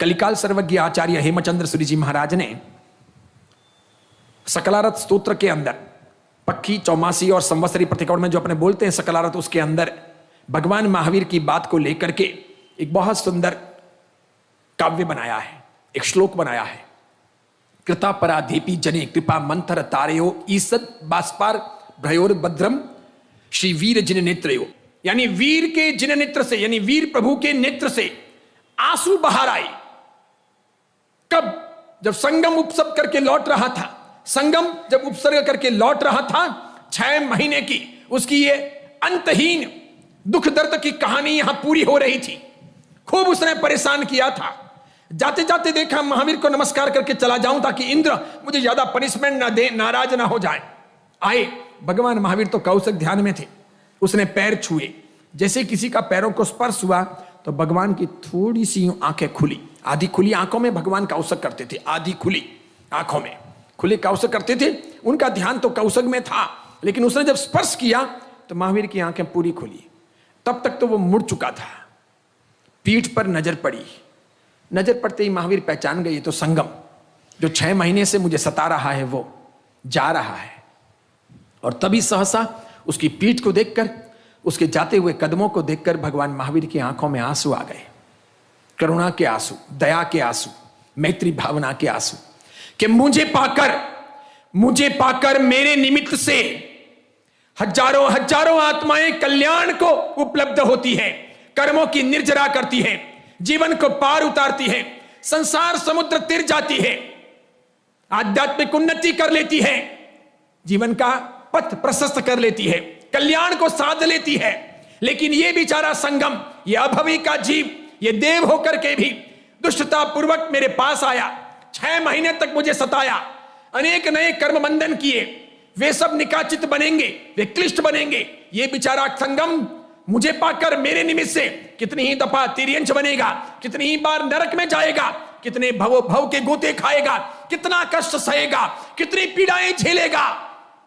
कलिकाल सर्वज्ञ आचार्य हेमचंद्र सूरी जी महाराज ने सकलारत स्तोत्र के अंदर पक्की, चौमासी और संवत्सरी प्रतिकोण में जो अपने बोलते हैं सकलारत, उसके अंदर भगवान महावीर की बात को लेकर के एक बहुत सुंदर काव्य बनाया है, एक श्लोक बनाया है। कृता पराधीपी जने कृपा मंथर तारयो ईसद बाष्पार भ्रयोर भद्रम श्री वीर जिन नेत्रयो, यानी वीर के जिन नेत्र से, यानी वीर प्रभु के नेत्र से आंसू बाहर आए। कब? जब संगम उपसर्ग करके लौट रहा था। संगम जब उपसर्ग करके लौट रहा था, 6 महीने की उसकी ये अंतहीन दुख दर्द की कहानी यहां पूरी हो रही थी। खूब उसने परेशान किया था। जाते जाते देखा महावीर को नमस्कार करके चला जाऊं ताकि इंद्र मुझे ज्यादा पनिशमेंट ना दे, नाराज ना हो जाए। आए भगवान महावीर तो कौशिक ध्यान में थे। उसने पैर छुए, जैसे किसी का पैरों को स्पर्श हुआ तो भगवान की थोड़ी सी आंखें खुली। आधी खुली आंखों में भगवान कौशिक करते थे, आधी खुली आंखों में खुले कौशिक करते थे। उनका ध्यान तो कौशिक में था, लेकिन उसने जब स्पर्श किया तो महावीर की आंखें पूरी खुली। तब तक तो वो मुड़ चुका था। पीठ पर नजर पड़ी। नजर पड़ते ही महावीर पहचान गए, ये तो संगम जो 6 महीने से मुझे सता रहा है वो जा रहा है। और तभी सहसा उसकी पीठ को देखकर, उसके जाते हुए कदमों को देखकर भगवान महावीर की आंखों में आंसू आ गए। करुणा के आंसू, दया के आंसू, मैत्री भावना के आंसू, कि मुझे पाकर मेरे निमित्त से हजारों हजारों आत्माएं कल्याण को उपलब्ध होती है, कर्मों की निर्जरा करती है, जीवन को पार उतारती है, संसार समुद्र तिर जाती है, आध्यात्मिक उन्नति कर लेती है, जीवन का पथ प्रशस्त कर लेती है, कल्याण को साध लेती है। लेकिन यह बेचारा संगम, यह अभवी का जीव, यह देव होकर के भी दुष्टता पूर्वक मेरे पास आया, 6 महीने तक मुझे सताया, अनेक नए कर्म बंधन किए, वे सब निकाचित बनेंगे, वे क्लिष्ट बनेंगे। ये बेचारा संगम मुझे पाकर मेरे निमित्त से कितनी ही दफा तिर्यंच बनेगा, कितनी ही बार नरक में जाएगा, कितने भव के गोते खाएगा, कितना कष्ट सहेगा, कितनी पीड़ाएं झेलेगा,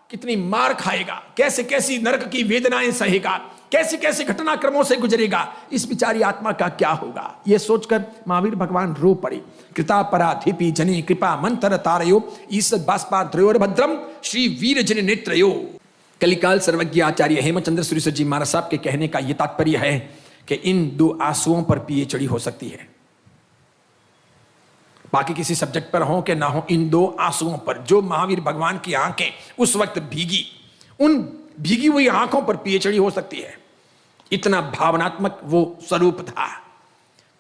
कितनी मार खाएगा, कैसे कैसी नरक की वेदनाएं सहेगा, कैसी कैसी घटनाक्रमों से गुजरेगा, इस बिचारी आत्मा का क्या होगा। यह सोचकर महावीर भगवान रो पड़े। कृता पराधीपी जने कृपा मंथर तारयो ईसद बाष्पार द्रयोर भद्रम श्री वीर जिन नेत्रयो। कलिकाल सर्वज्ञ आचार्य हेमचंद्र सूरी जी महाराज साहब के कहने का यह तात्पर्य है कि इन 2 आंसुओं पर पिए चढ़ी हो सकती है। बाकी किसी सब्जेक्ट पर हो कि ना हो, इन 2 आंसुओं पर जो महावीर भगवान की आंखें उस वक्त भीगी, उन भीगी हुई आंखों पर पिए चढ़ी हो सकती है। इतना भावनात्मक वो स्वरूप था।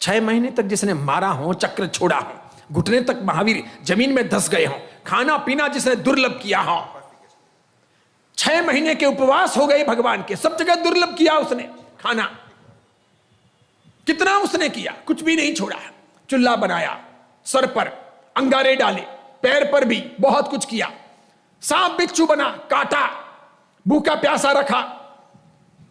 6 महीने तक जिसने मारा हो, चक्र छोड़ा हो, घुटने तक महावीर जमीन में धस गए हो, खाना पीना जिसने दुर्लभ किया हो, 6 महीने के उपवास हो गए भगवान के, सब जगह दुर्लभ किया उसने खाना। कितना उसने किया, कुछ भी नहीं छोड़ा। चूल्हा बनाया, सर पर अंगारे डाले, पैर पर भी बहुत कुछ किया, सांप बिच्छू बना, काटा, भूखा प्यासा रखा,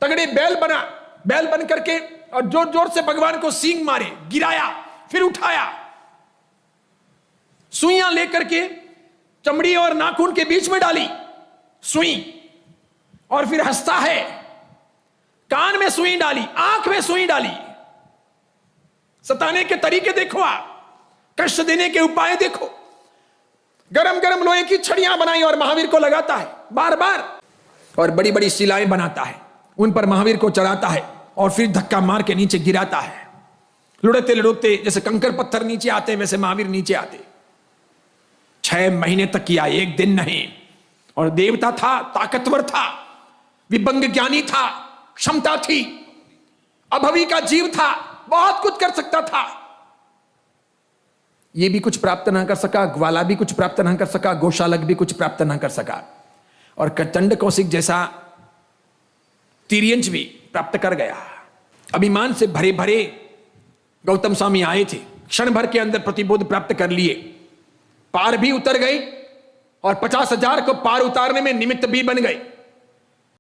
तगड़े बैल बना, बैल बन करके और जोर जोर से भगवान को सींग मारे, गिराया, फिर उठाया, सुइयां लेकर के चमड़ी और नाखून के बीच में डाली सुई, और फिर हंसता है, कान में सुई डाली, आंख में सुई डाली। सताने के तरीके देखो, आप कष्ट देने के उपाय देखो। गरम गरम लोहे की छड़ियां बनाई और महावीर को लगाता है बार बार, और बड़ी बड़ी शिलाएं बनाता है, उन पर महावीर को चढ़ाता है और फिर धक्का मार के नीचे गिराता है। लुढ़कते लुढ़कते जैसे कंकर पत्थर नीचे आते वैसे महावीर नीचे आते। 6 महीने तक किया, एक दिन नहीं। और देवता था, ताकतवर था, विभंग ज्ञानी था, क्षमता थी, अभवी का जीव था, बहुत कुछ कर सकता था। यह भी कुछ प्राप्त ना कर सका, ग्वाला भी कुछ प्राप्त ना कर सका, गौशालक भी कुछ प्राप्त ना कर सका, और चंड कौशिक जैसा तिर्यंच भी प्राप्त कर गया। अभिमान से भरे भरे गौतम स्वामी आए थे, क्षण भर के अंदर प्रतिबोध प्राप्त कर लिए, पार भी उतर गए और 50,000 को पार उतारने में निमित्त भी बन गए।